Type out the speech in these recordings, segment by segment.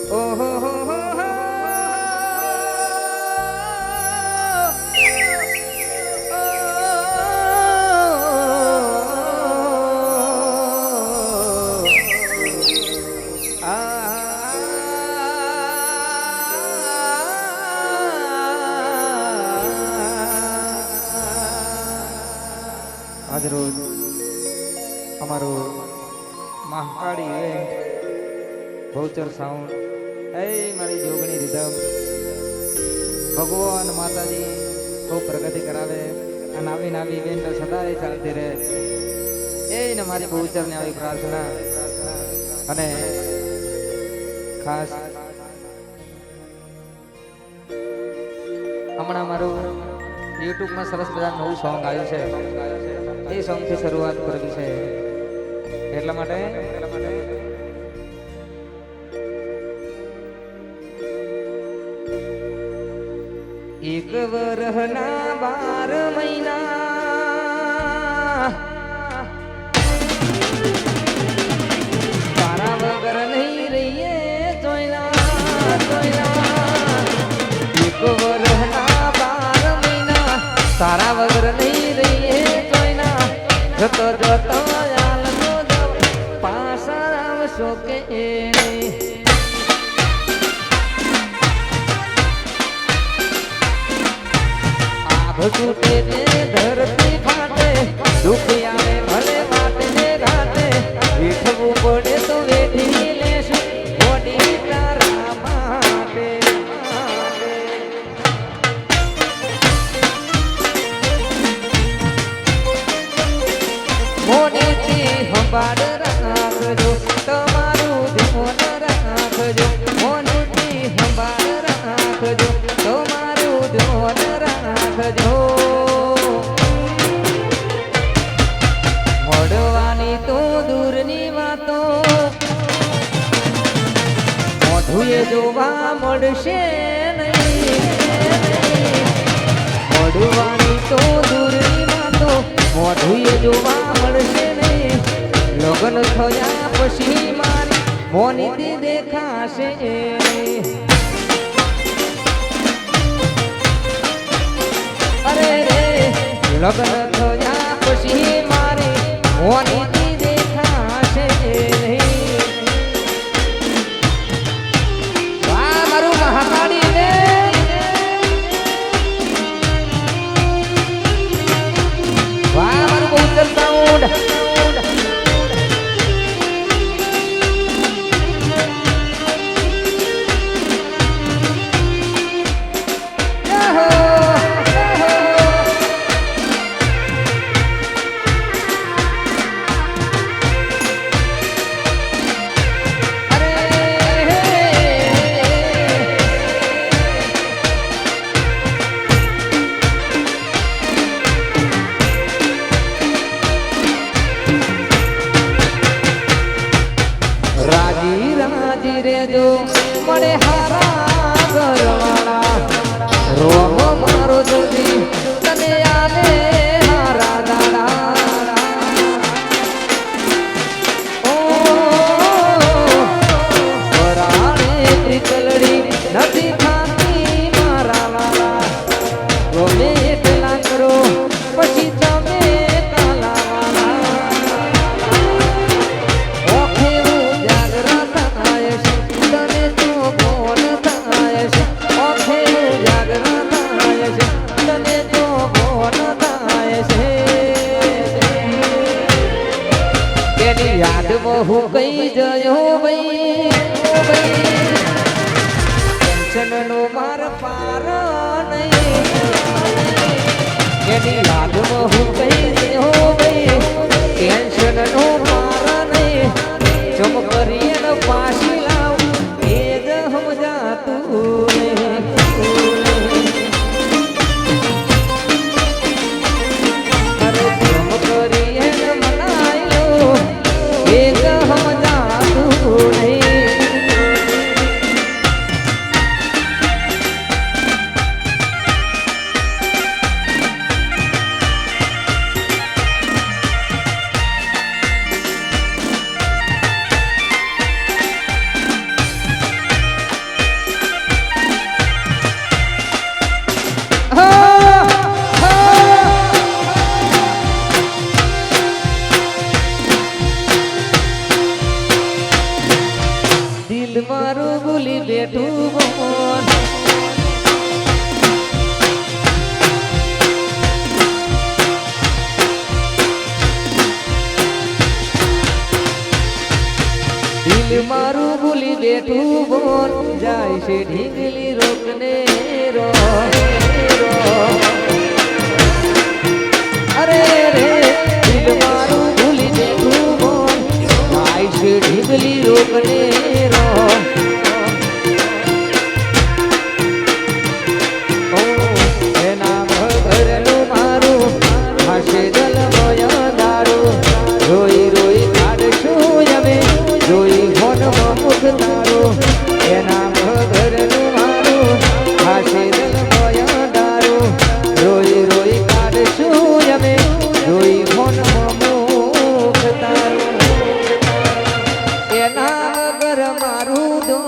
ઓહો હો હો હો. આજ રોજ અમારું મહાકાળી ઇવેન્ટ ભૌચર સાઉન્ડ એ મારી જોગણી રીધમ ભગવાન માતાજી ખૂબ પ્રગતિ કરાવે અને આવી ઇવેન્ટ સદાય ચાલતી રહે એને મારી ભૌચરને આવી પ્રાર્થના અને ખાસ હમણાં મારું યુટ્યુબમાં સરસ બધા નવું સોંગ આવ્યું છે એ સોંગથી શરૂઆત કરવી છે એટલા માટે એક વરહના 12 મહિના તારા વગર નહીં રહીએ જોઈના એક વરહના 12 મહિના તારા વગર નહીં રહીએ જોઈના જતો આલનો પાછા આવશો કે છૂટે તે ધરતી ફાટે દુઃખ આવે ભલે વાટે ને ઘાટે વેઠવું પડે તો વેઠી લેશું મોડી તારા માટે મોડીથી સંભાળ રાખજો તમારું ધ્યાન રાખજો મોડીથી સંભાળ રાખજો તમારું ધ્યાન રાખજો મળવાની તો દૂરની વાતો મોઢુએ જોવા મળશે નહીં મળવાની તો દૂરની વાતો મોઢુએ જોવા મળશે નહીં લગ્ન થયા પછી મારી મોનીથી દેખાશે અરે રે લગ્ન થયા પછી મારી મોનીથી દેખાશે વાહ મારું મહાકાળી ને વાહ મારું ભૌચર સાઉન્ડ રેજો મળે હારા ઘરવાળા રોમ મારો જલ્દી તને આવે હારા દાડા ઓ વરાણે ત્રિકલડી નથી ખાતી મારા વાલા ગમે એટલા કરો પછી તમે હું કઈ જયો ભાઈ ટેન્શન નો માર પાર નહીં એની યાદમાં હું કઈ જયો ભાઈ ટેન્શન નો પાર નહીં ચમ કરીને પાછી લાવ એ જ સમજાતું દિલ મારું ભૂલી બેઠું બોલ દિલ મારું ભૂલી બેઠું બોલ જાય છે ઢીંગલી રોકને રો અરે રે દિલ મારું ભૂલી બેઠું બોલ જાય છે ઢીંગલી રોકને રો એના ઘરનું મારું હશે જલમય દારૂ રોઈ રોઈ કાઢશું અમે જોઈ હોનમાં મુખ તારો એના ઘરનું મારું હશે જલમય દારૂ રોઈ રોઈ કાઢશું અમે જોઈ હોનમાં મુખ તારો એના ઘર મારું દો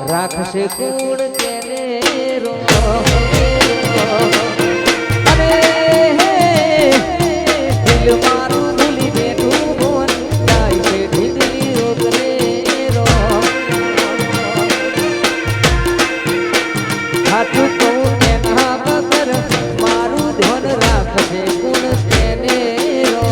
રાખશે કોણ તેને રો અરે દિલ મારું ભૂલી બેઠું બોલ જાય છે ઢીંગલી રોકને રો સાચું કહું એના વગર મારું ધ્યાન રાખશે કોણ તેને રો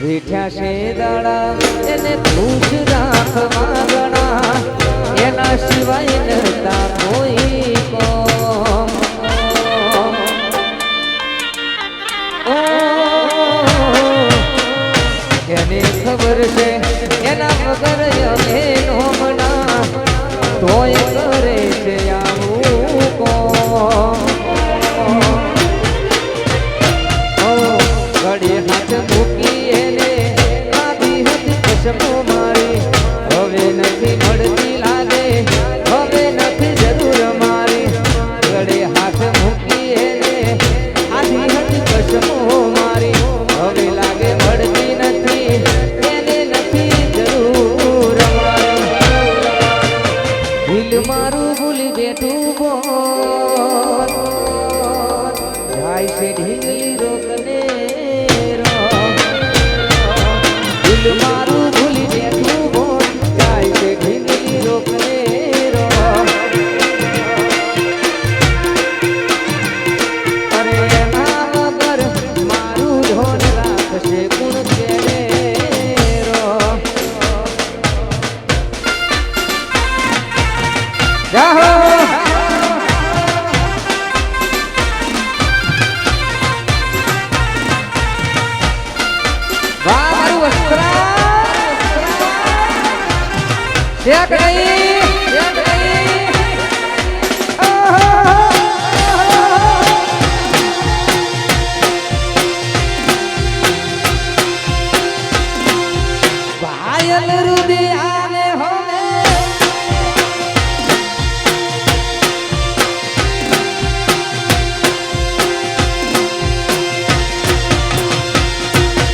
વીઠ્યા છે દાડા એને ખુશ રાખવા ગણા એના સિવાય નતા કોઈ કોમ એને ખબર છે એના વગર અમે નોમના તોય કરે છે આવું કોમ ઘડી હાથ મૂકી એને આધી હતી કસમો મારી હવે નથી મળતી લાગે હવે નથી જરૂર મારી ઘડે હાથ મૂકી એને આધી હતી કસમો મારી હવે લાગે મળતી નથી એને નથી જરૂર મારી દિલ મારું ભૂલી બેઠું બોલ જાય છે ઢીંગલી રોકને મારું ભૂલી બેઠું બોલ જાય છે ઢીંગલી રોકને રો અરે એના વગર મારું ધોન રાખશે કોણ તેને રો જાહો વાહ મારું વસ્ત્રા એક પાયલ રુદિ આને હોને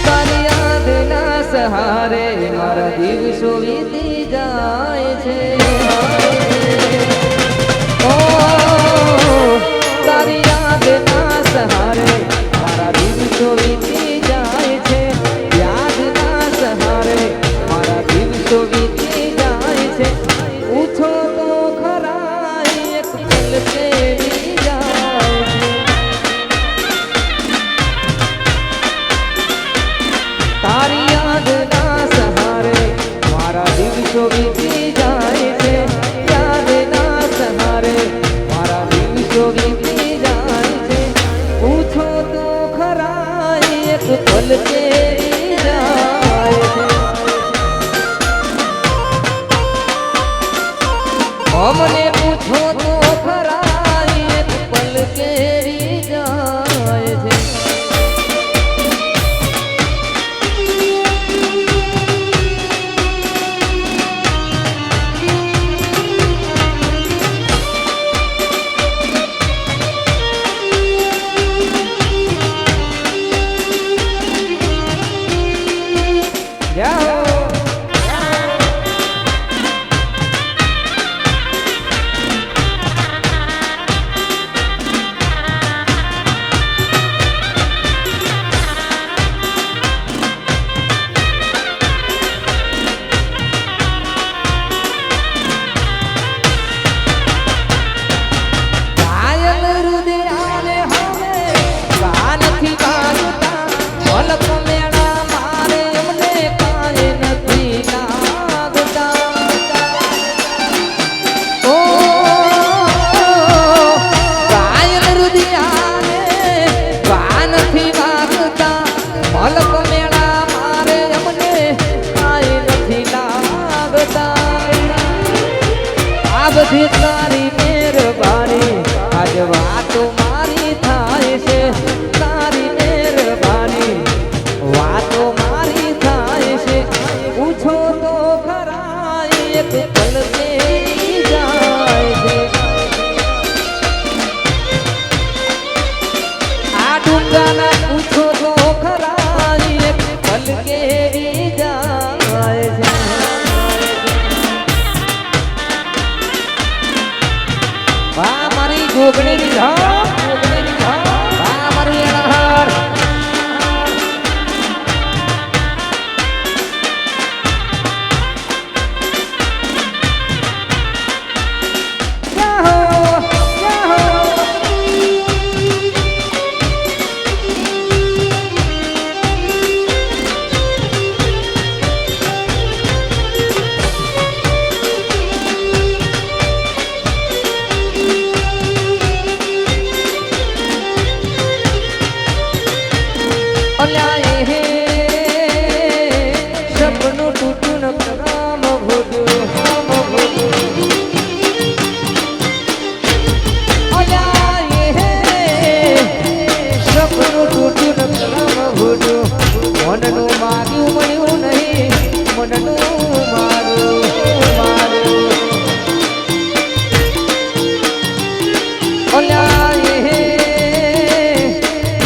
તારી યાદના સહારે મારા દિવસો વીતી જાય છે ઓ તારી યાદના સહારે મારા દિવસો વીતી જાય છે યાદના સહારે મારા દિવસો વીતી જાય છે પૂછો તો ખરા એક પલ કેવી જાય છે તારી યાદના સહારે મારા દિવસો વીતી જાય અમને પૂછો તો ખરા એક પલ કેરી જાય છે બધી તારી મહેરબાની આજ વાતો મારી થાય છે તારી મહેરબાની વાતો મારી થાય છે પૂછો તો ખરા એક પલ કેરી જાય છે આ ડુંગાના પૂછો તો ખરા એક પલ કેરી જાય છે જોગણી ની ધામ વાહ મારું એનાહર સપનું તૂટું રામ ભોજું સપનું તૂટું રામ ભોજું મનનું માગ્યું મળ્યું નહીં મનનું મારું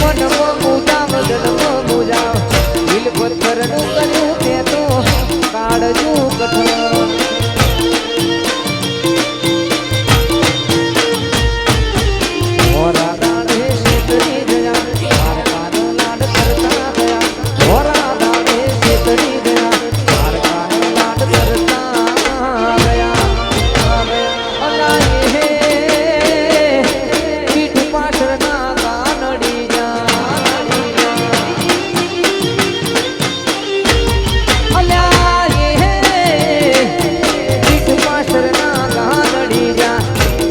મનમાં મુજામ જન્મ મુજામ દિલ પથ્થરનું કર્યું તે તો કાળજું કઠણ મોરા દાડે શેતરી ગયા માર કાનો લાડ કરતા ગયા મોરા દાડે શેતરી ગયા માર કાનો લાડ કરતા ગયા અલા હે પીઠ પાછળના કાનડી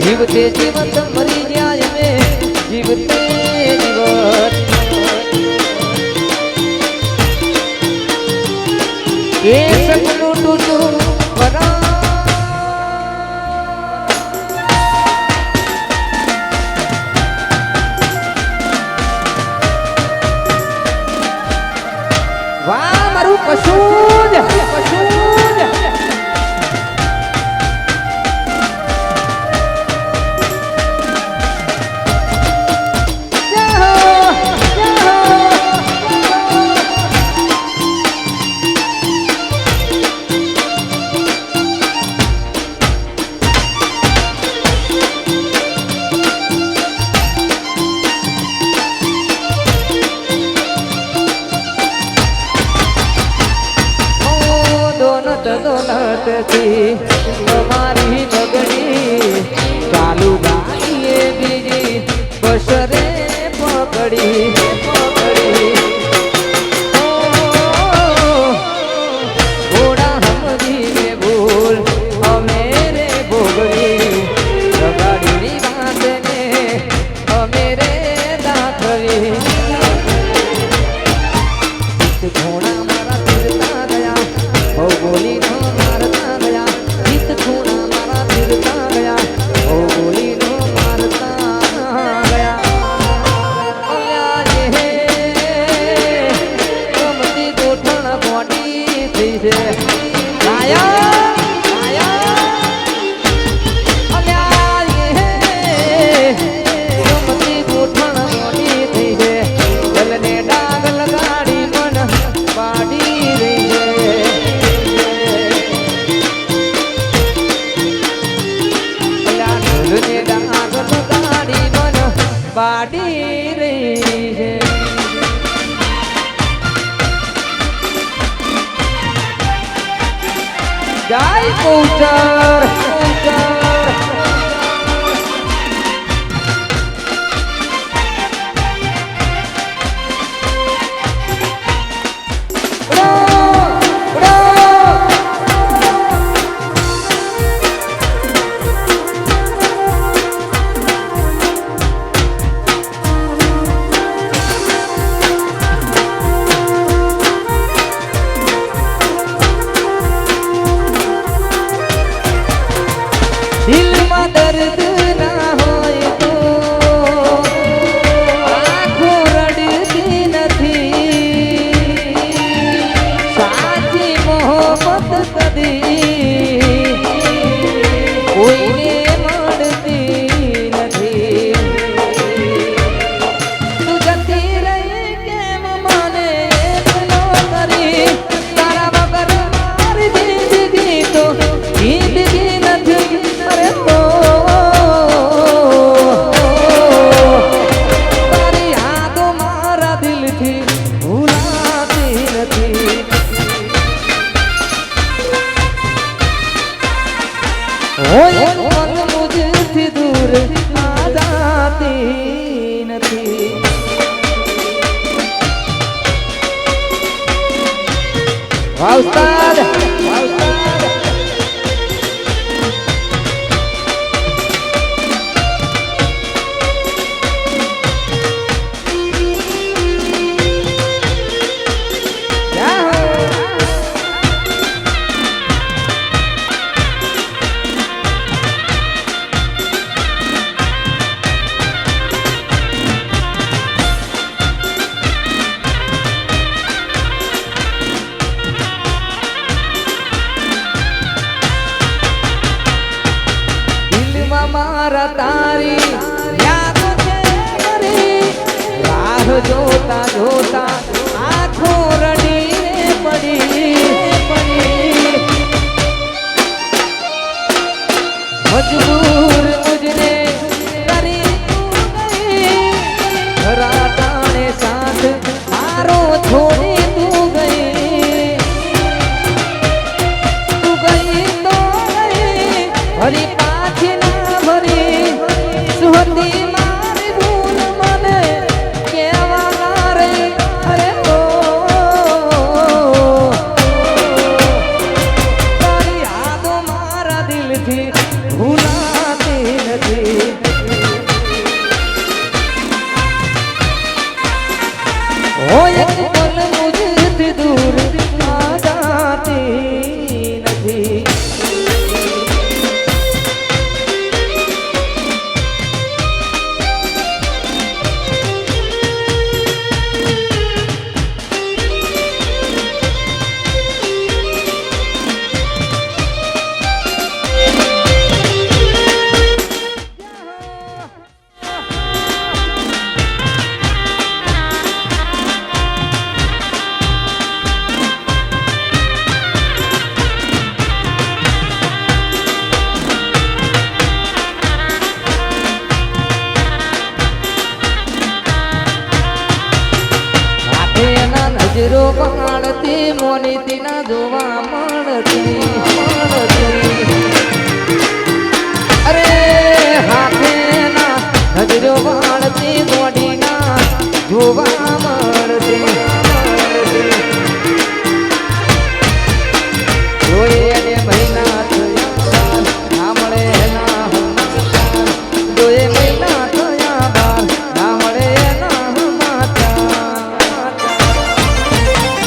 જીવતે જીવત મરી જાય મે જીવતે જીવત એ સપનું તૂટું વાહ મારું કશું જ દોલતથી અમારી નગરી ચાલુ ગાડીએ બીજી બસરે પકડી ઘોડા હમદીને ભૂલ અમે રે ભોગવી ગાડીની વાતને અમે રે દાખવી ઘોડા મારા ફિરતા ગયા બોલી કાઢી રહી છે જય કૌચર દિલમાં દર્દ ના હોય તો આંખો રડતી નથી સાચી મોહબ્બત કદી કોઈને મળતી નથી તું જતી રહી કેમ મને એકલો કરી તારા વગર મારી જિંદગી તો જિંદગી નથી અરે તારી યાદો મારા દિલથી ભૂલાતી નથી હોય મન મુજથી દૂર આ જાતી નથી વાહ ઉસ્તાદ મારા તારી યાદ છે મારી રાહ જોતા જોતા આંખો રડી પડી મજબૂર મુજને કરી તું ગઈ ખરા ટાણે સાથ મારો છોડી તું ગઈ તો ગઈ હરી પાછી સુહતી મારી ભૂલ મને કેવા રે અરે તારી યાદો મારા દિલથી ભૂલાતી નથી હોય એક પલ મુજથી દૂર આ જાતી નથી નજરો મળતી મોનીતી ના જોવા મળતી અરે હાથે ના નજરો મળતી મોડી ના જોવા મળતી જોઈએ અને મહિના થયા ના મળે ના જોઈએ મહિના થયા બાર ના મળે ના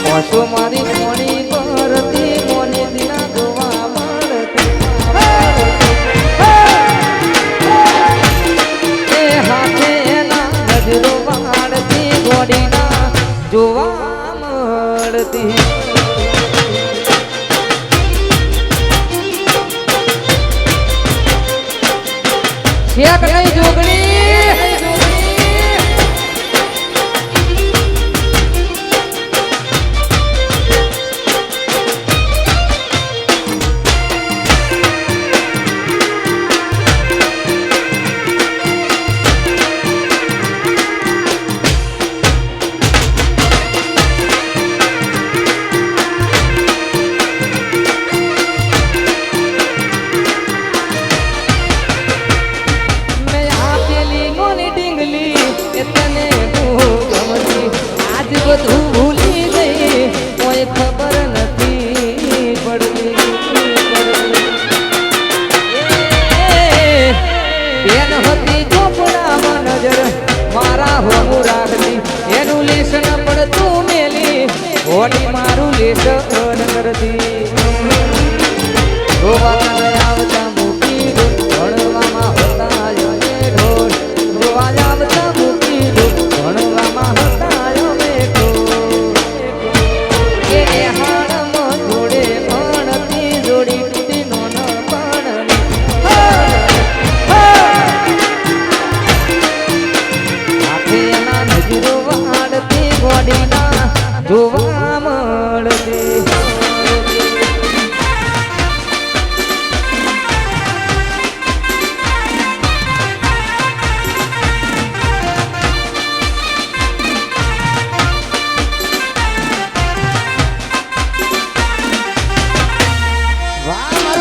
પાછો મારી મોની પરતી મોની દિના જોવા મળતી એ હાથે એના નજરો વાળતી ગોડીના જોવા મળતી શેક નહીં જોગણી હોડી મારું લેસન કરતી રોવા આવતા મૂકી ભણવામાં હતા અમે ઢોર રોવા આવતા મૂકી ભણવામાં હતા અમે ઢોર એ હાડમાં જોડે ભણતી જોડી તૂટી નો ન પણ આખે એના નજરો વાડતી ગોડીના જોવા મળતી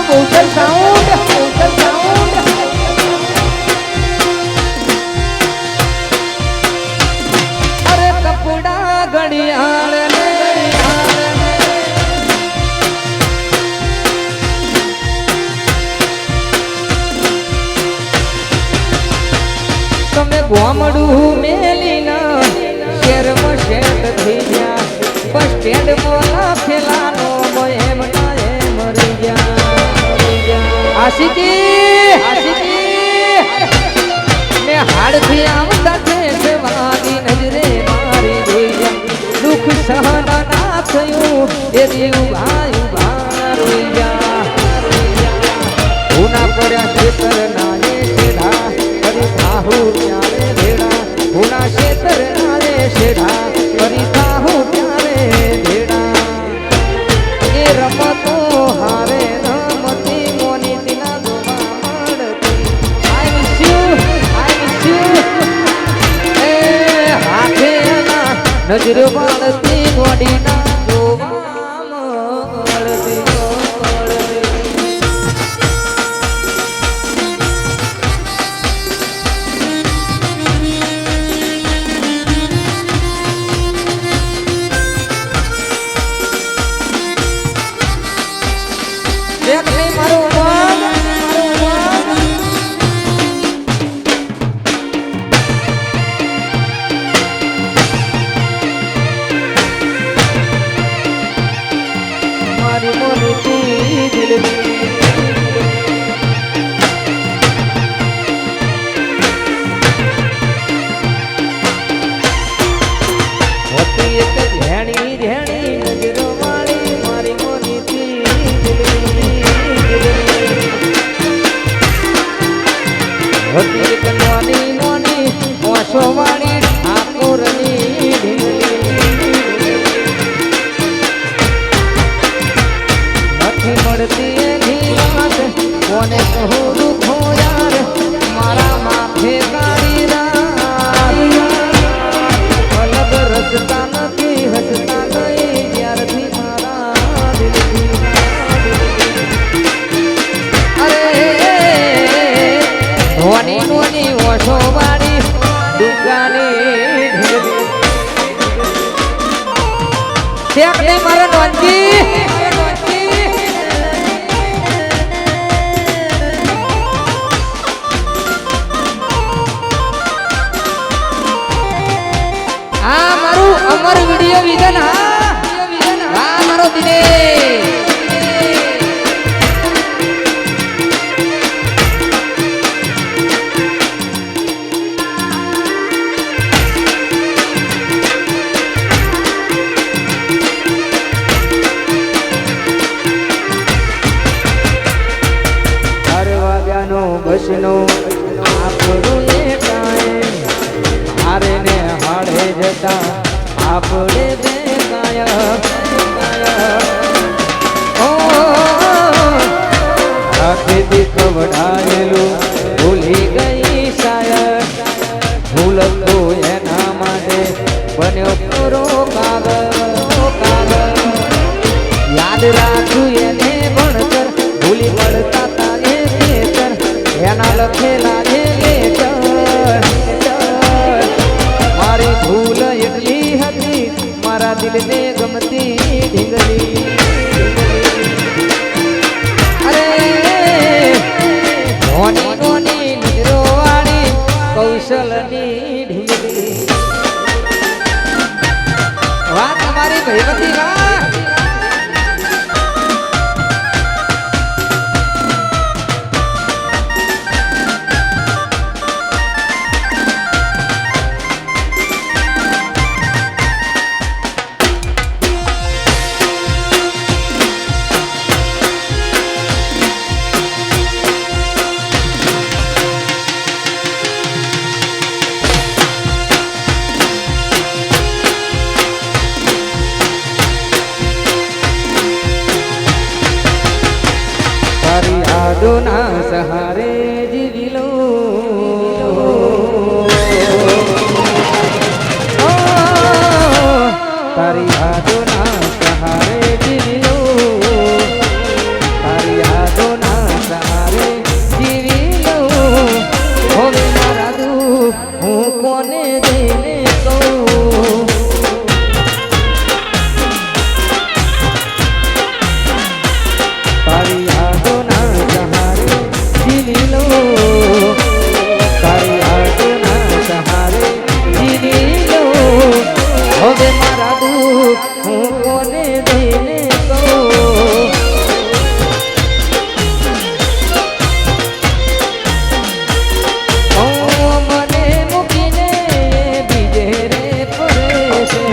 Boucher sound, Boucher sound. अरे कपड़ा घड़ियाल ने તમે ગોમડું મેલીના શેરમાં શેઠ થઈ ગયા બસ સ્ટેન્ડ મોલા ફેલાનો એમ ના એમ રહી ગયા આશિકી મેં હાડથી આવતા છે વાગી નજરે મારી જોઈ દુઃખ સહન ના થયું એ ઉભા ઉભા રોઈ ગયા ઉના પડ્યા ખેતર નાને શેઢા ફરી થાહુ ત્યારે ભેડા ઉના ખેતર નાને શેઢા ફરી થાહુ ત્યારે ભેડા એ રમતો હારે નજર વાળતી ગોડીના જોવા મળતી દેખ નહીં મારો મારા નોંધી આ મારું અમર વિડિયો વિઝન હા મારો દિનેશ બસનો આપણું ને કાય હારે ને હાડે જતા આપણે બે હાથેથી કવડાયેલું ભૂલી ગઈ શાયર ભૂલતો એના માટે બન્યો પૂરો કાગળ યાદ રાખું એને ભણતર ભૂલી પડતા તારે એના લખેલા છે મારી ભૂલ એટલી હતી મારા દિલને ગમતી ઢીંગલી અરે નોની નોની નજરો વાળી કૌશલની ઢીંગલી વાત તમારી ભયવતી તારી યાદોના સહારે જીવ્યો, તારી યાદોના સહારે જીવી લઉં. હવે મારા દુઃખ હું કોને જઈને કહું. તારી યાદોના સહારે જીવી લઉં, તારી યાદોના સહારે જીવી લઉં. હવે મારા દુઃખ હું કોને જઈને કહું. મને મૂકીને બીજે રે ફરે છે,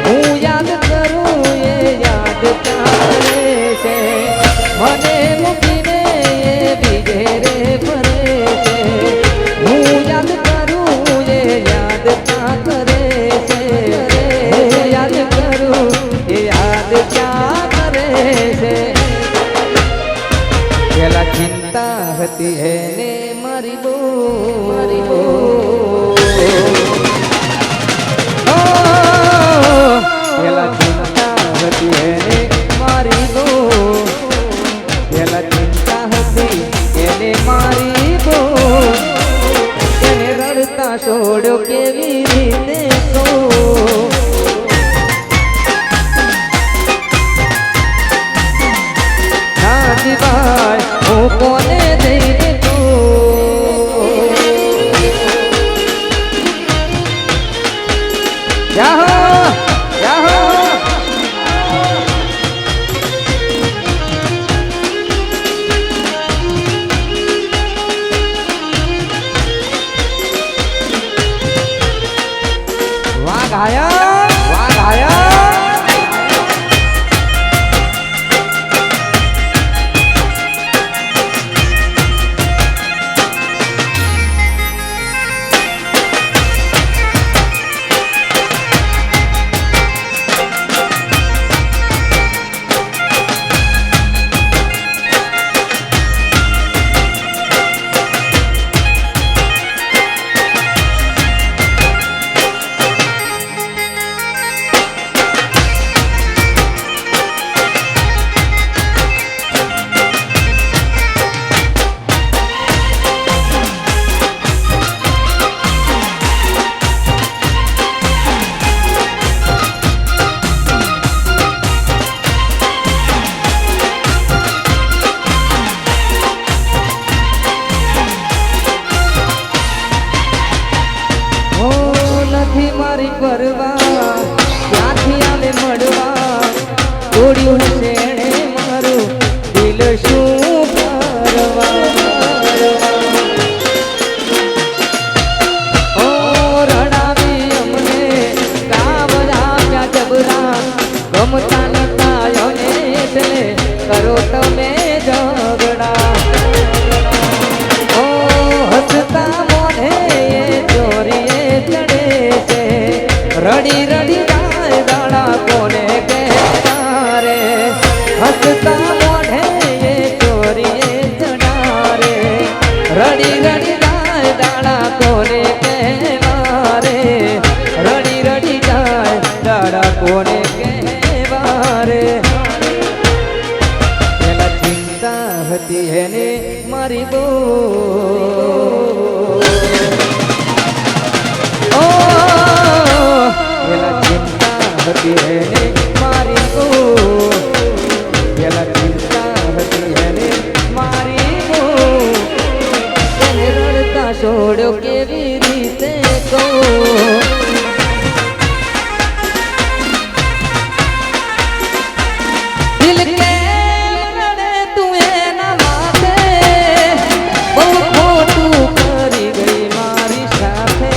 હું યાદ કરું એ યાદ ચાલે છે. મને મૂકીને બીજે રે ફરે છે, હું યાદ કરું એ યાદ ક્યાં કરે છે. હું યાદ કરું એ યાદ ક્યાં કરે છે. પેલા ચિંતા હતી એને મારી બહુ, મારી બહુ. પેલા ચિંતા હતી એને મારી બહુ, પેલા ચિંતા હતી એને મારી બહુ. એને રડતા છોડ્યો કેવી રીતે કહું. ભાઈ હું કોને દઈને તું. જાહો જાહો વાઘ આયા, વાઘ આયા. મારી પરવા ક્યાંથી આવે મળવા. તોડ્યું છે એણે મારું દિલ શું કરવા. ઓ રડાવી અમને ગાવ આપ્યા જબરા, ગમતા નતા યોને એટલે કરો તમે ઝઘડા. ઓ હસતા મોઢે ચોરીએ ચડે છે, રડી રડી જાય દાડા કોને કહેતા રે. હસતા મોઢે ચોરીએ ચડા રે, રડી રડી જાય દાડા કોને કહેવા રે. રડી રડી જાય દાડા કોને કહેવા રે. પેલા ચિંતા હતી એને મારી બહુ, પેલા ચિંતા હતી એને મારી બહુ, પેલા ચિંતા હતી એને મારી બહુ. એને રડતા છોડ્યો કેવી રીતે કહું. દિલ કે રડે તું એના માથે, બહુ ખોટું કરી ગઈ મારી સાથે.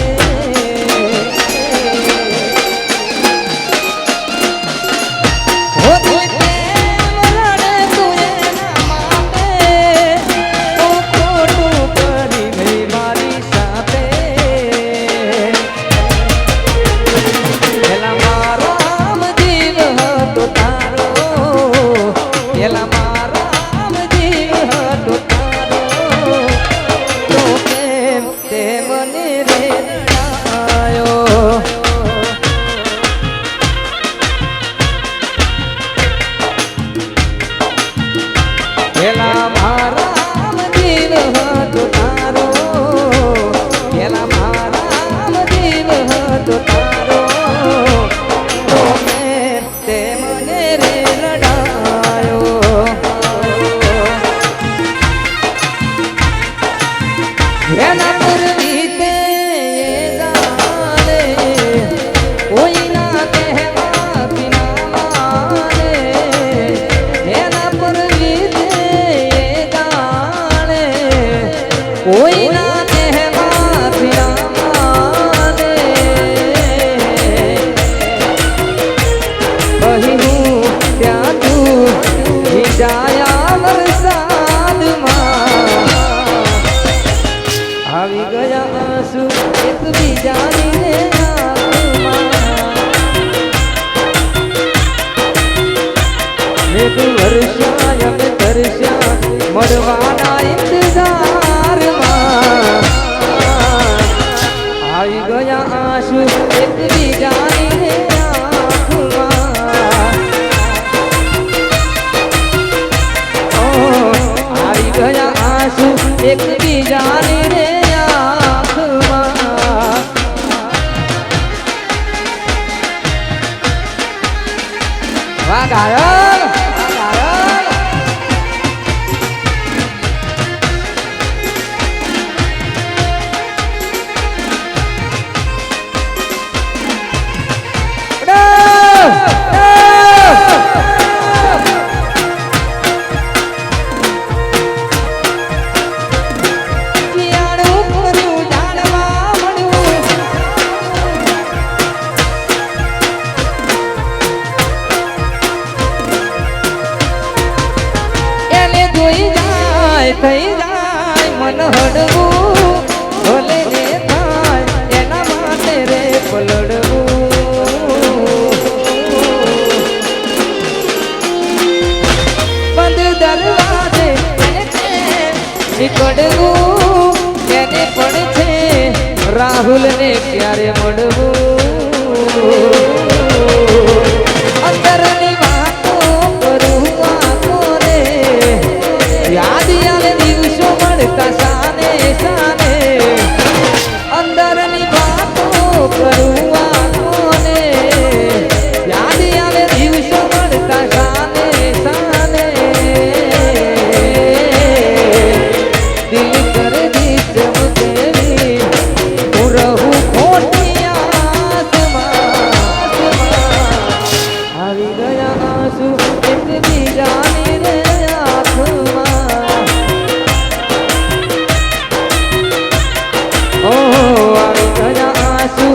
એના પર વીતે જાણે કોઈ ના કહેવાથી ના માને એના પર વીતે જાણે કોઈ ના કહેવાથી ના માને બહિનું ત્યાં તું વિજાયા વરસાદમાં આવી ગયા આંસુ એક બીજાની રે મેઘ વર્ષા અમે તરસ્યા મળવાના ઇંતજારમાં આવી ગયા આંસુ એક બીજાની રે આવી ગયા આંસુ એક બીજાની રે ગાયલ થઈ જાય મન હડવું ભલે ને થાય એના માટે રે પલડવું બંધ દરવાજે નીકળવું એને પણ છે રાહુલ ને ક્યારે મળવું અંદરની વાતો કરું આંખોને યાદ આવે દિવસો મળતા સાને સાને અંદરની વાતો કરું આંખોને યાદ આવે દિવસો મળતા સાને સાને દિલ કર દી ચમકેલી હું રહું ખોટી આસમાં આવી ગયા આંસુ એક બીજાની રે આંખમાં આવી ગયા આંસુ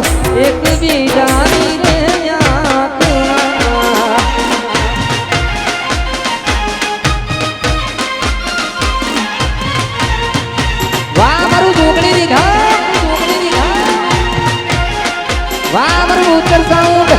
એક બીજાની રે આંખમાં વાહ મારું જોગણી દીધા વાહ મારું ઉત્તર સાઉન્ડ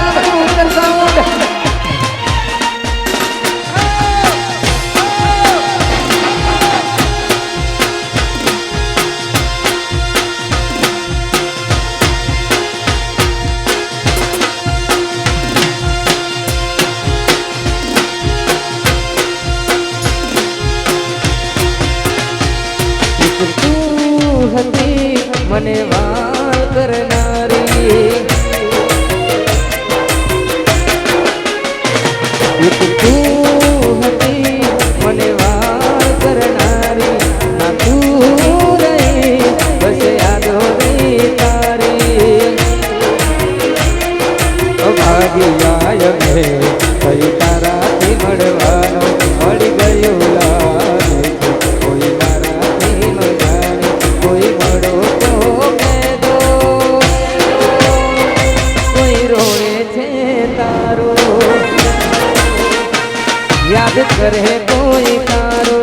હતી મને વાર કરનારી તું હતી મને વાર કરનારી ના તું રહી બસ યાદો તારી ભાગ્યા મેં કઈ તારાથી મળવાનો મળી ગયું લાગે કોઈ તારાથી મળાને કોઈ મળો તો કહેતો કોઈ રોવે છે તારો યાદ કરે કોઈ તારો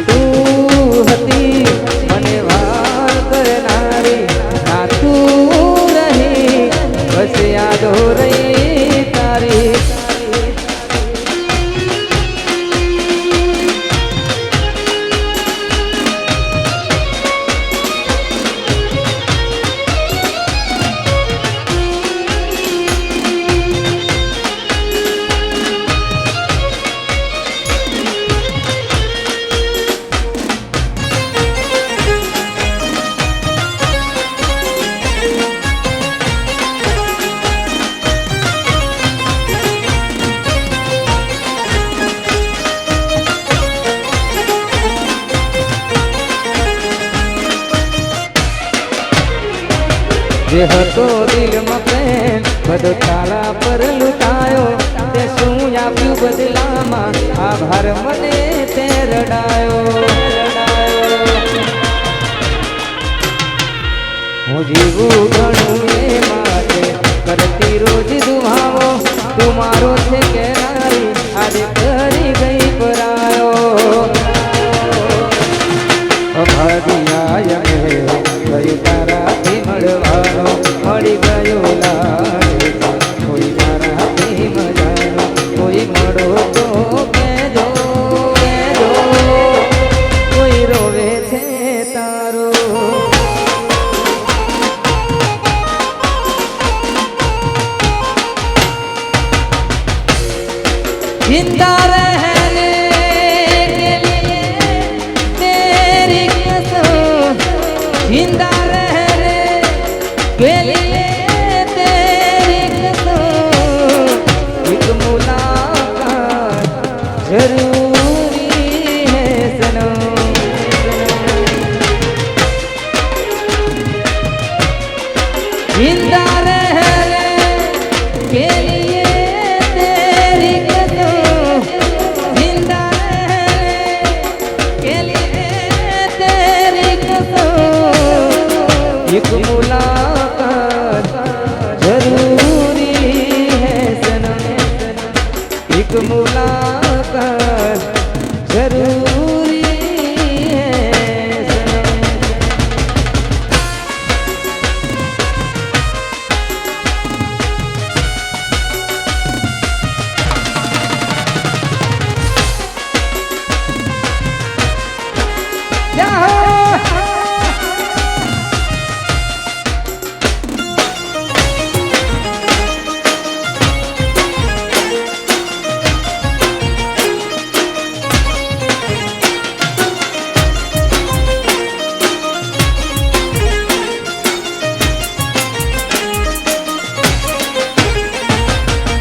તું હતી મને વાર કરનારી ના તું રહી બસ યાદો રહી તારી જે હતો દિલમાં પ્રેમ બધો તારા પર લૂંટાયો તે શું આપ્યું બદલામાં આભાર મને તે રડાયો હું જીવું ઘણું એ માટે કરતી રોજ દુહાવો તું મારો છે કે નારી આજે કરી ગઈ પરાયો ભાગ્યા ગયું તારાથી મળવાનો મળી ગયો લાગે કોઈ મારાથી મજાનો કોઈ મળો તો કેજો કેજો કોઈ રોવે છે તારો जिंदा रहने के लिए तेरी कसम जिंदा रहने के लिए तेरी कसम एक मुलाकात जरूरी है सनम जिंदा रहने के लिए एक मुलाकात जरूरी है सनम एक मुलाकात जरूरी है सनम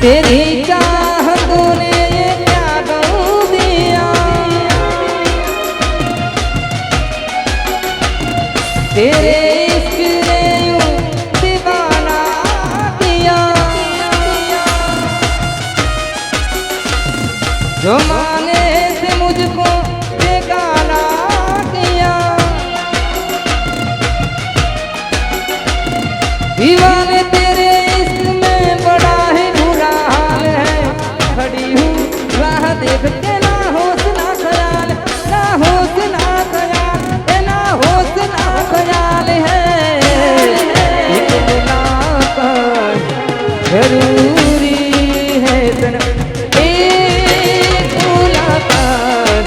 तेरी चाहतों ने ये क्या गम दिया तेरे इश्क ने यूं दीवाना किया जो मांगे से मुझको बेगाना किया दीवाने तेरे इश्क में बड़ा है देख के ना होश ना ख्याल ना होश ना ख्याल है एक मुलाकात जरूरी है सनम एक मुलाकात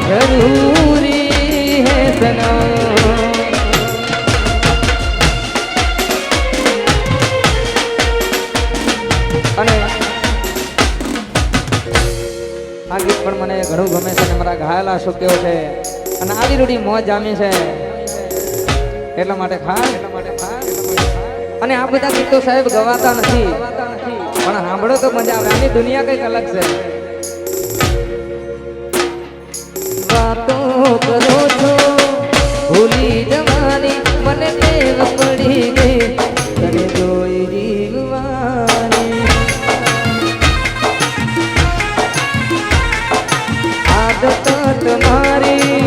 जरूरी है सनम અને આ ગીત પણ મને ઘણું ગમે છે અને મારા ગાયેલા શોક્યો છે અને આવી રૂડી મોજ જામી છે એટલા માટે ખાસ અને આ બધા ગીતો સાહેબ ગવાતા નથી પણ સાંભળો તો મજા આવે આની દુનિયા કંઈક અલગ છે વાતો કરો છો ભૂલી જવાની મને ટેવ પડી ગઈ તને જોઈ જીવવાની તમારી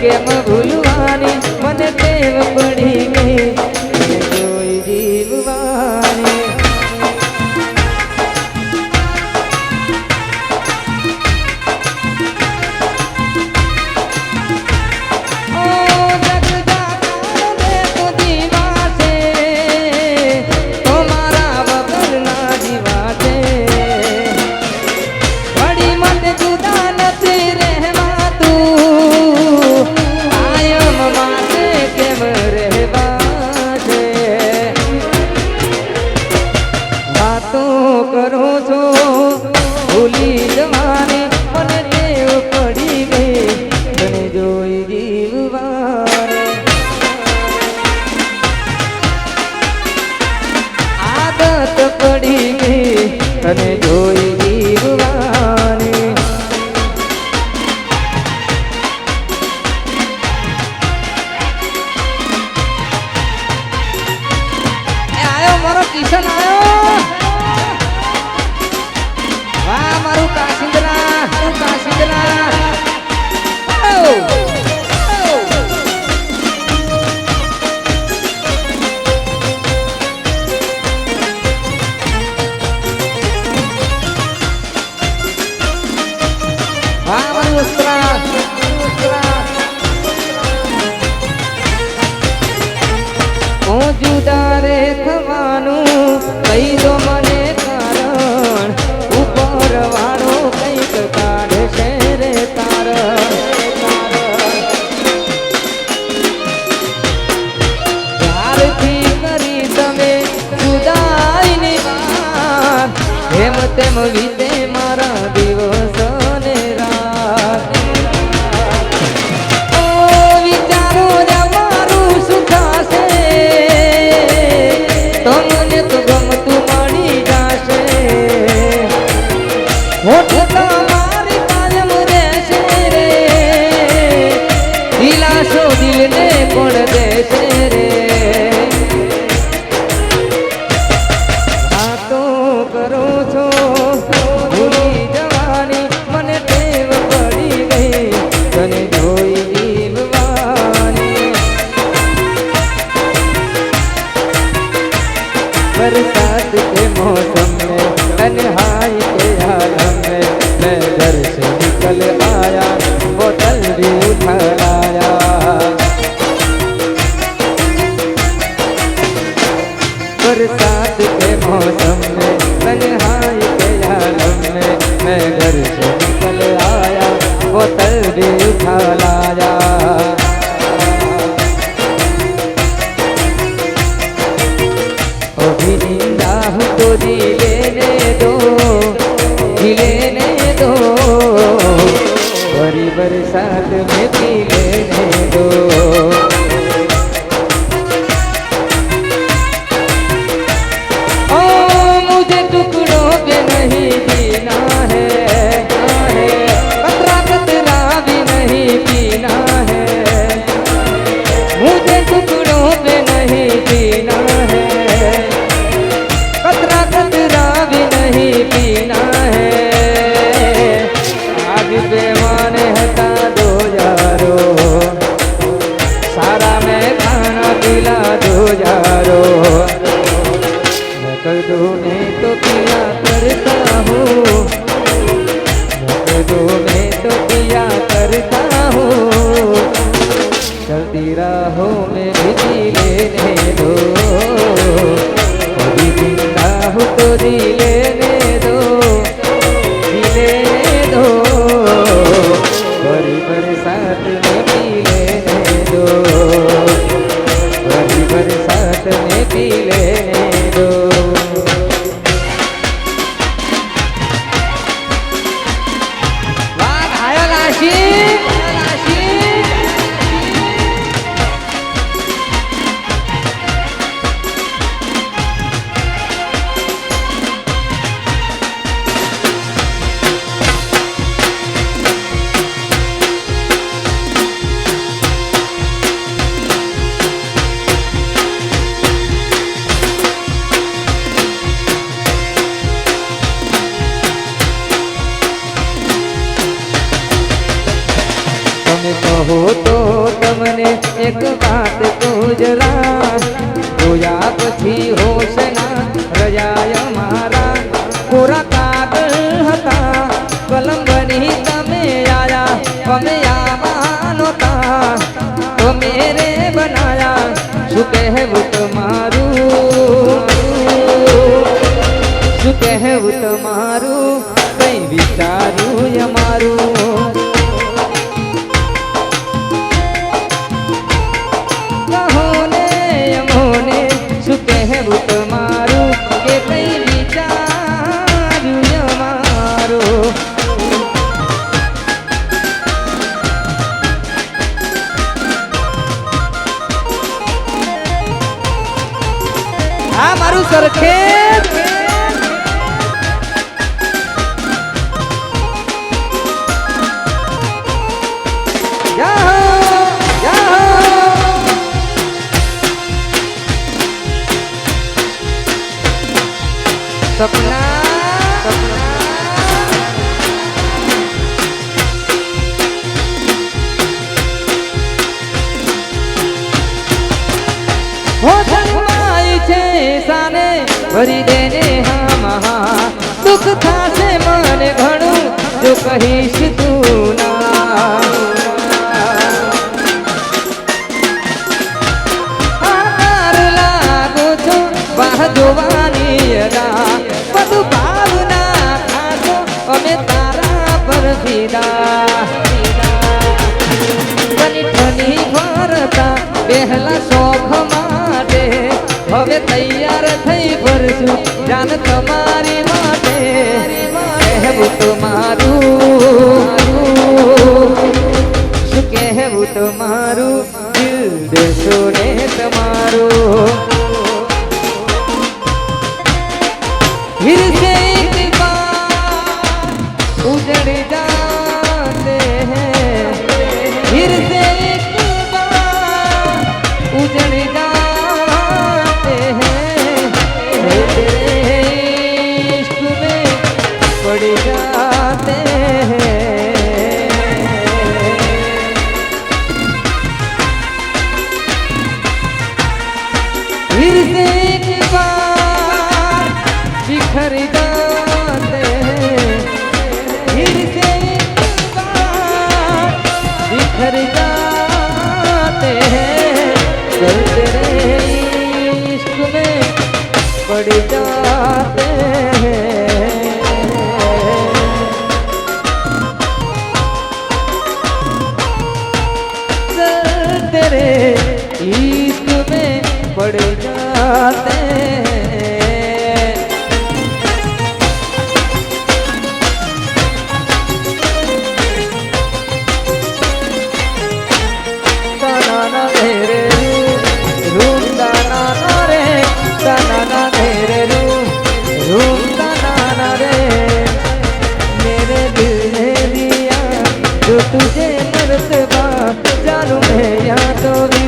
કેમ ભૂલવાની મને ટેવ પડી ગઈ જોઈ જીવવાની તેમ વીતે મારા દિવસ ને રાત ઓ વિચારો મારું શું થશે તમને તો ગમતું મળી જશે હોઠ તમારી કાયમ રહેશે રે દિલાસો દિલને કોણ દેશે રે કરો છો ભૂલી જવાની મને ટેવ પડી ગઈ તને જોઈ જીવવાની बरसात के मौसम में तन्हाई के आलम में मैं घर से निकल आया बोतल भी उठा लाया बरसात के मौसम में तन्हाई के आलम में मैं घर से निकल आया बोतल भी उठा लाया अभी जिंदा हूँ तो जी लेने दो भरी बरसात में पी लेने दो कर दो मैं तो पिया करता हूँ कर दो मैं तो पिया करता हूँ चलती राहों में भी लेने दो अभी जिंदा हूँ तो जी लेने दो बड़ी बरसात में पी लेने दो बड़ी बरसात में पी लेने दो कहो तो तमने एक बात गुजरा જોયા પછી હોશ ના રજાય મારા પૂરા કાગળ હતા કલમ બની તમે આયા અમે આવાનો તા તો મેરે બનાયા શું કહેવું તમારું કઈ વિચાર્યું અમારું તમારું કે કઈ વિચાર્યું અમારું આ મારું સરખેજ सपना हो जन्माई छे साने भरी देने हाँ महा दुख थासे मन घणु जो कहीश तू ना हार लागो छो वाह जोवानी अदा બધું ભાવના ખાતો અમે તારા પર ફીદા બની ઠની ભરતા પહેલા શોખ માટે હવે તૈયાર થઈ ફરશું જાન તમારી માટે તમારું દિલ દેશો ને તમારું फिर से एक बार उजड़ जाते हैं फिर से एक बार उजड़ जाते हैं तेरे इश्क में पड़ जाते हैं फिर से एक बार बिखर जाते हैं फिर से एक बार बिखर जाते हैं कल तेरे इश्क में पड़ जाते हैं कल तेरे इश्क में पड़ जाते हैं तुझे मरतबा जानू मैं या तो भी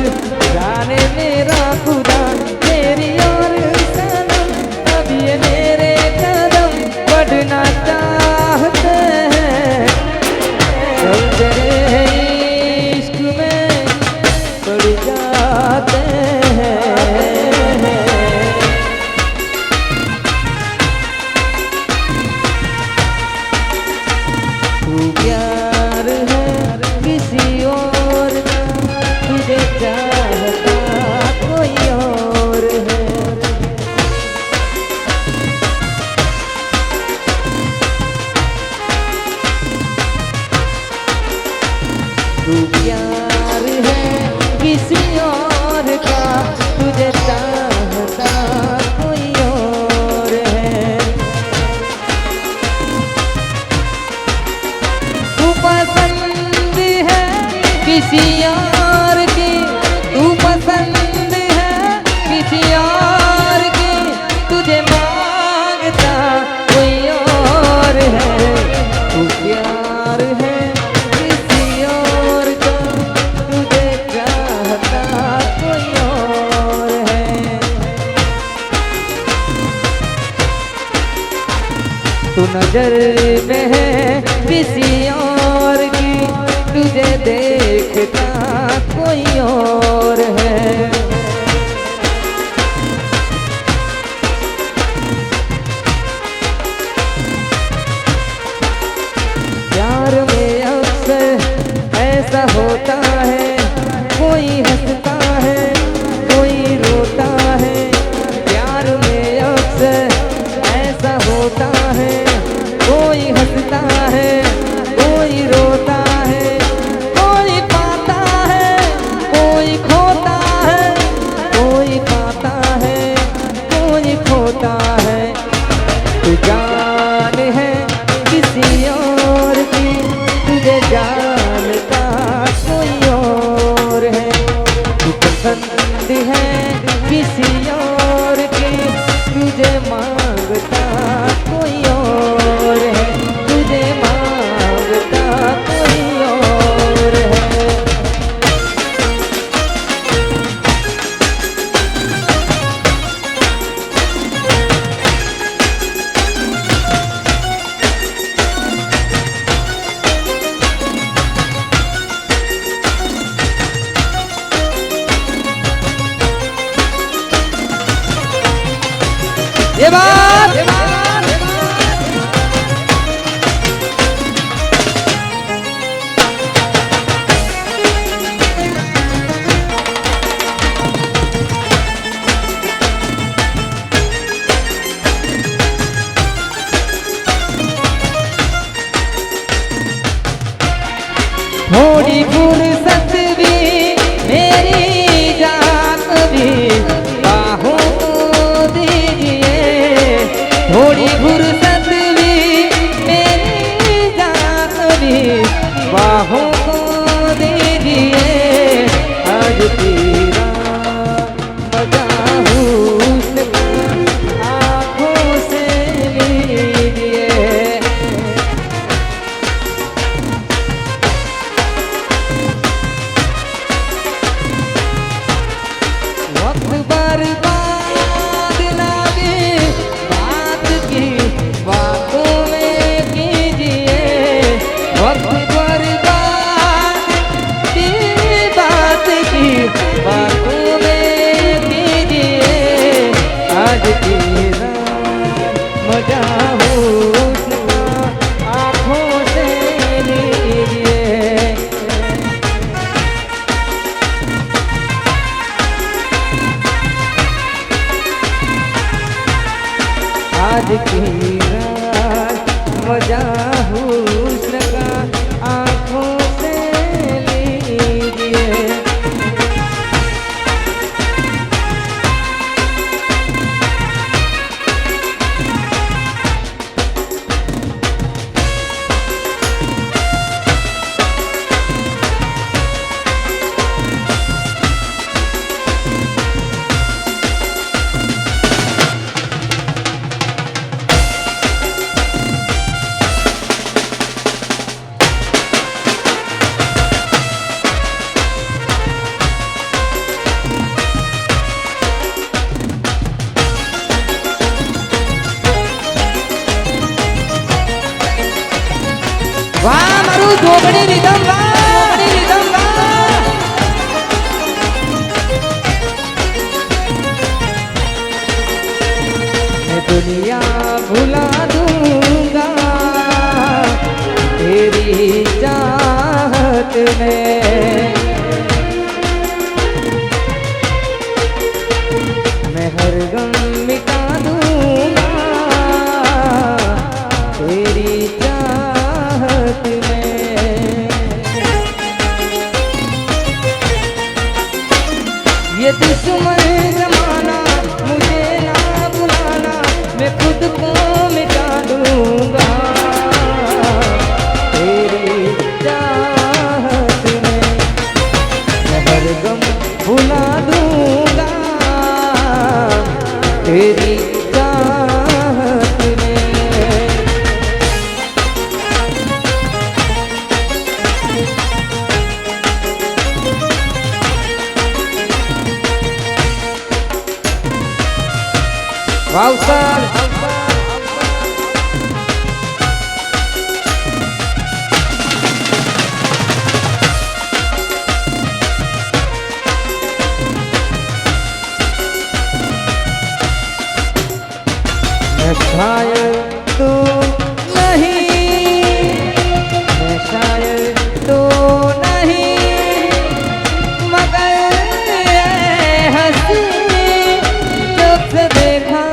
जाने मेरा खुदा तेरी और सनम अब ये मेरे कदम बढ़ना चाहते हैं चल तेरे इश्क में पड़ जाते हैं तू प्यार है किसी और का तुझे चाहता कोई और है तू प्यार है किसी और का तुझे चाहता कोई और है तू पसंद है किसी और की तू पसंद है किसी और की तुझे मांगता कोई और है तू प्यार है किसी और का तुझे चाहता कोई और है तू नजर में है किसी और की तुझे देखता कोई और है प्यार में अक्सर ऐसा होता है कोई हंसता है कोई रोता है प्यार में अक्सर ऐसा होता है कोई हंसता है कोई रोता है कोई पाता है कोई खोता है कोई पाता है कोई खोता है तू जान है किसी और की तुझे जानता कोई और है तू पसंद है किसी और की तुझे मांगता कोई और है तुझे मांगता कोई और है ये बात थोड़ी फुर्सत भी मेरी जान भी बाहों दीजिए आज की रात मजा हुस्न का आंखों से लीजिए। વાહ મારું જોગણી રીધમ, વાહ રીધમ, વાહ मैं दुनिया भुला दूंगा तेरी चाहत में, मैं हर गम मिटा दूंगा तेरी चाहत में। ये दुश्मन जमाना मुझे ना बुलाना, मैं खुद को मिटा दूंगा तेरी चाहत में, मैं हर गम भुला दूंगा तेरी चाहत में। वाह सर मैं शायद तो नहीं, मैं शायद तो नहीं, मगर ये हंसी जब से देखा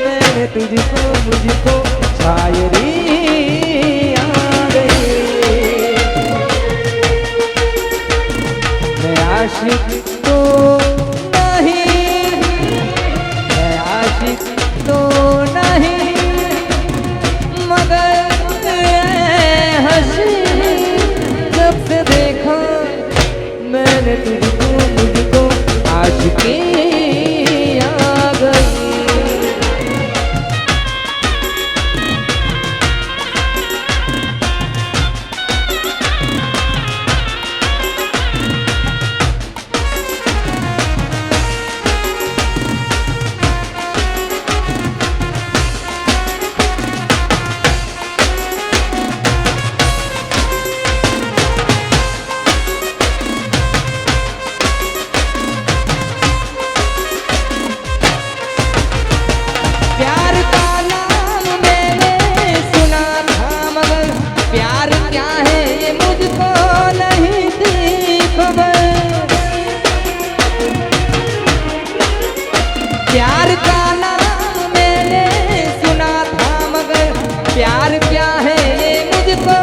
मैंने तुझको, मुझको शायरी आ गई। मैं आशिक तो नहीं, मैं आशिक तो नहीं, मगर ये हंसी जब से देखा मैंने तुझको, मुझको आशिकी आ गई। प्यार का नाम मैंने सुना था, मगर प्यार क्या है ये मुझको नहीं थी खबर। प्यार का नाम मैंने सुना था, मगर प्यार क्या है ये मुझको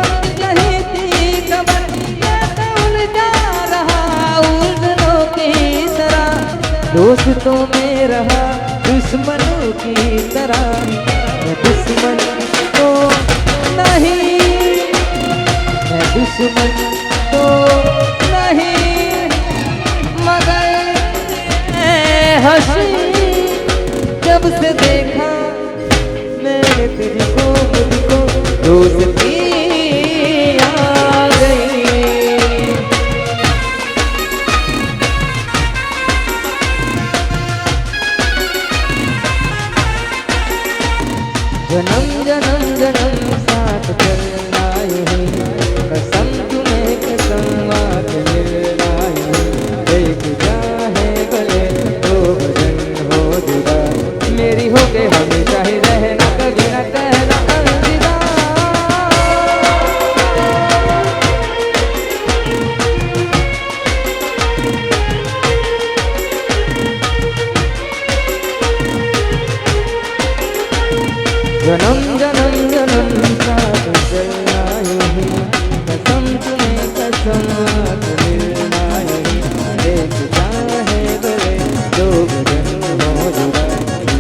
नहीं थी खबर। मैं तो उलझा रहा उलझनों की तरह, दोस्तों में रहा दुश्मनों की तरह। मैं दुश्मन तो नहीं, मैं दुश्मन तो नहीं, मगर हंसी जब से देखा मैंने तुझको, मुझको दोस्ती आ गई। जन्म जन्म जन्म साथ चलना यही कसम, तुम्हें कसम जन्म जन्म जन्म साथ चलना यूं ही, कसम तुम्हें कसम आज मिलना यूं ही, एक चाहे भले दो जन्म हो जुदा,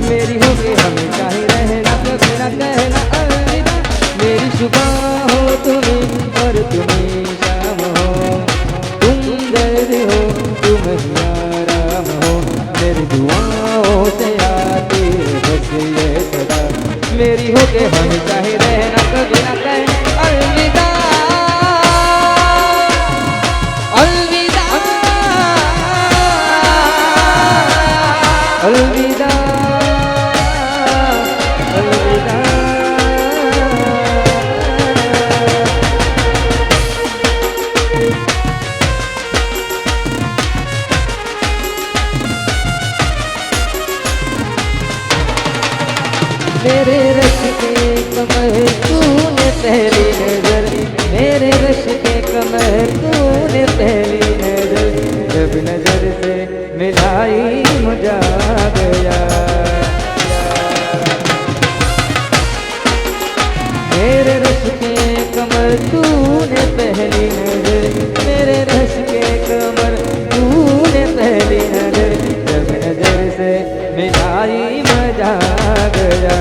मेरी होगी हमेशा ही रहना, कभी न कहना अलविदा, मेरी सुबह हो तुम्हें और तुम्हें शाम हो, तुम दर्द हो तुम ही आराम हो, मेरी दुआओं से आती है बस ये सदा, मेरी होके हमेशा ही रहना, कभी न कहना अलविदा अलविदा अलविदा अलविदा। मेरे रश के कमर तूने पहली नजर, मेरे रश के कमर तूने पहली नजर, जब नजर से मिलाई मुझा गया, मेरे रश के कमर तूने पहली नजर, मेरे रश के कमर तूने पहली नजर, जब नजर से मिलाई मजा गया,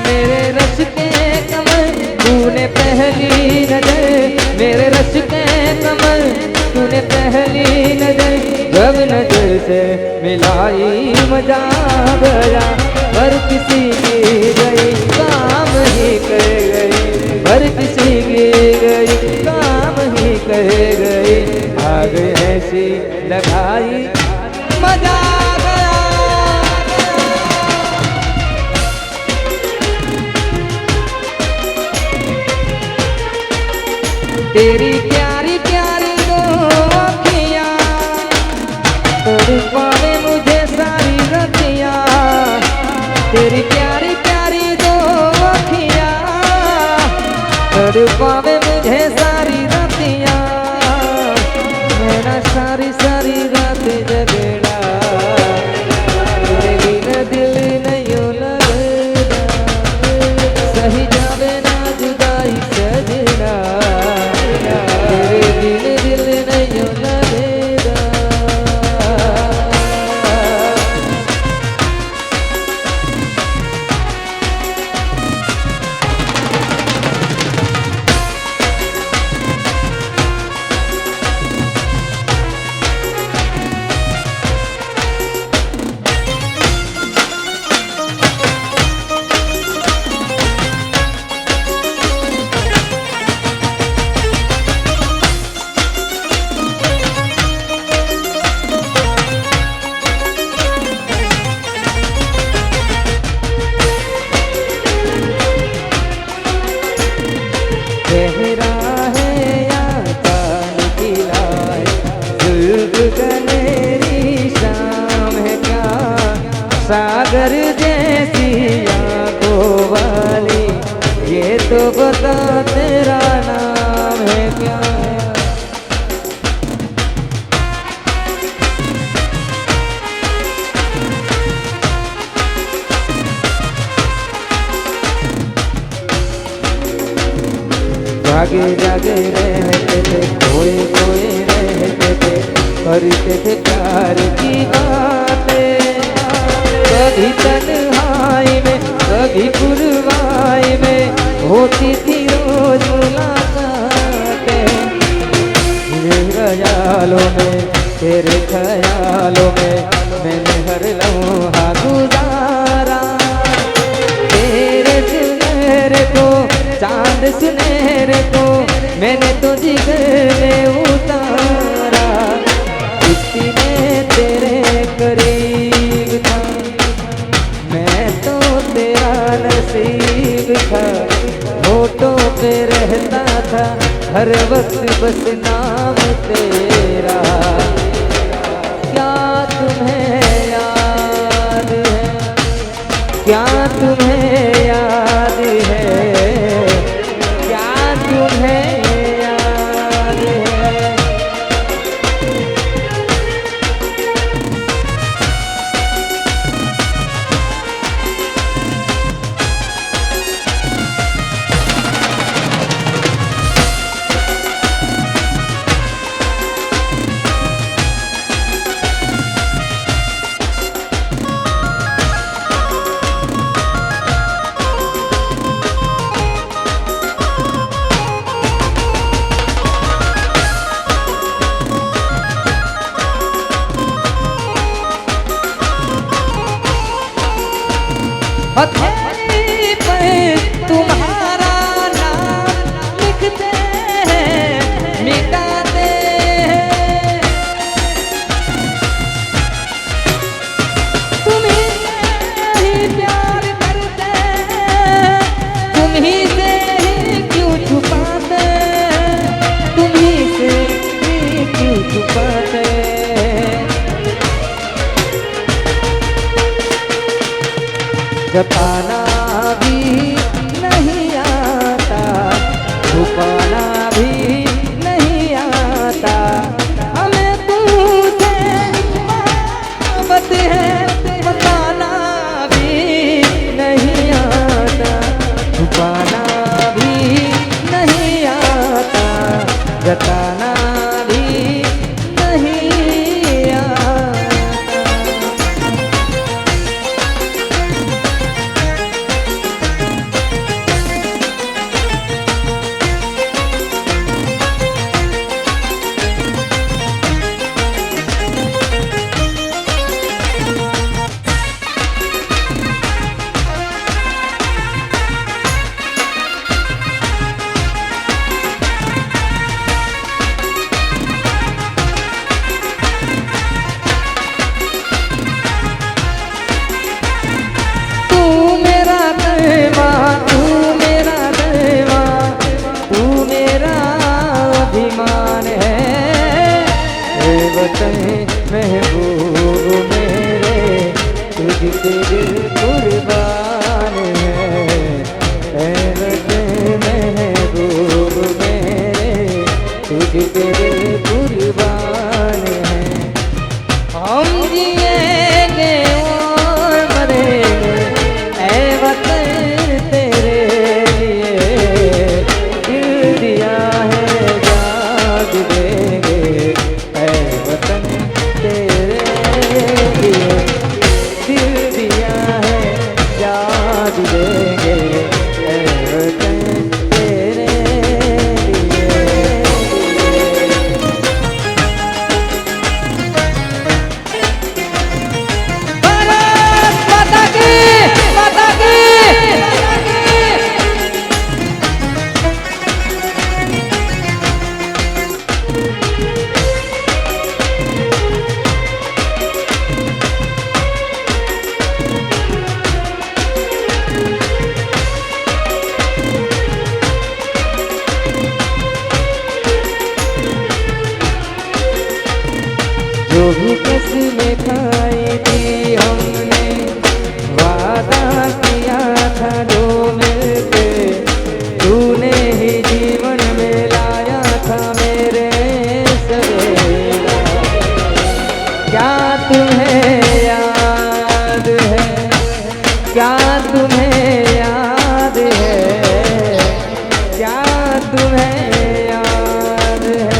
मेरे रश के कमर तूने पहली नजर, मेरे रश के कमर तूने पहली नजर, जब नजर से मिलाई मजा गया, हर किसी की गई काम ही कर गई, हर किसी की गई काम ही कर गई, आग ऐसी लगाई मजा गया, तेरी प्यारी प्यारी दो आँखियाँ तड़पावे मुझे सारी रतियाँ, तेरी प्यारी प्यारी दो आँखियाँ तड़पावे मुझे सारी रतियाँ, मेरा सारी सारी रात जगड़ा, तेरे बिना दिल नहीं लगता, सही जावे ना जुदाई सजना, तेरे बिन दिल नहीं लगेगा। गहरा है या पानी किला है, जुल्फ गनेरी शाम है क्या, सागर जैसी आंखों वाली, ये तो बता तेरा नाम है क्या, जागे जागे रहते थे, खोए खोए रहते थे, करते थे प्यार की बातें, कभी तन्हाई में कभी पुरवाई में होती थी रोज मुलाकातें, तेरे ख्यालों में तेरे ख्यालों में मैंने हर लम्हा गुजारा, तेरे सुनहरे को चांद सुनहरे को मैंने तो जिगर में उतारा, किसी में तेरे करीब था, मैं तो तेरा नसीब था, होठों पे रहता था हर वक्त बस नाम तेरा, क्या तुम्हें याद है, क्या तुम्हें याद है, क्या तुम्हें याद है, हथेली पर तुम्हारा नाम लिखते हैं मिटाते हैं। तुम्हीं से ही प्यार करते हैं, तुम्हीं से ही क्यों छुपाते, तुम्हीं से ही क्यों छुपाते। जताना भी नहीं आता, छुपाना भी नहीं आता, हमें तुझसे मोहब्बत है बताना भी नहीं आता, छुपाना भी नहीं आता, जताना भी नहीं आता। महबूब मेरे तुझ पे दिल कुर्बान है, महबूब मेरे तुझ पे दिल कुर्बान है। हम जिएंगे और मरेंगे ऐ वतन तेरे लिए, दिल दिया है जाग देंगे ऐ वतन तेरे लिए, दिल दिया है याद देंगे ऐ वतन तेरे लिए। भारत माता की, माता की, माता की। जो भी कसमें खाई थी हमने, वादा किया था जो मिलके, तूने ही जीवन में लाया था मेरे सवेरा। क्या तुम्हें याद है, क्या तुम्हें याद है, क्या तुम्हें याद है।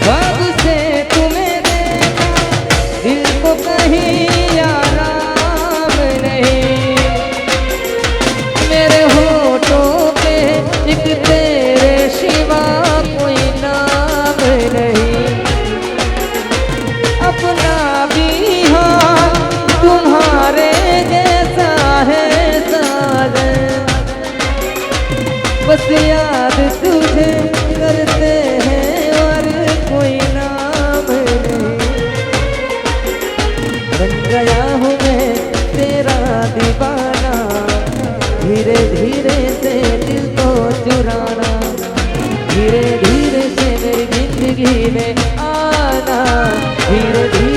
कब से तुम्हें देखा दिल को कहीं आराम नहीं, मेरे होठों पे एक तेरे सिवा कोई नाम नहीं। अपना भी हाँ तुम्हारे जैसा है साजन, बस याद तुझे करते हैं और कोई नाम नहीं। बन गया हूँ मैं तेरा दीवाना, धीरे धीरे से दिल को चुराना, धीरे धीरे से मेरी जिंदगी में आना, धीरे धीरे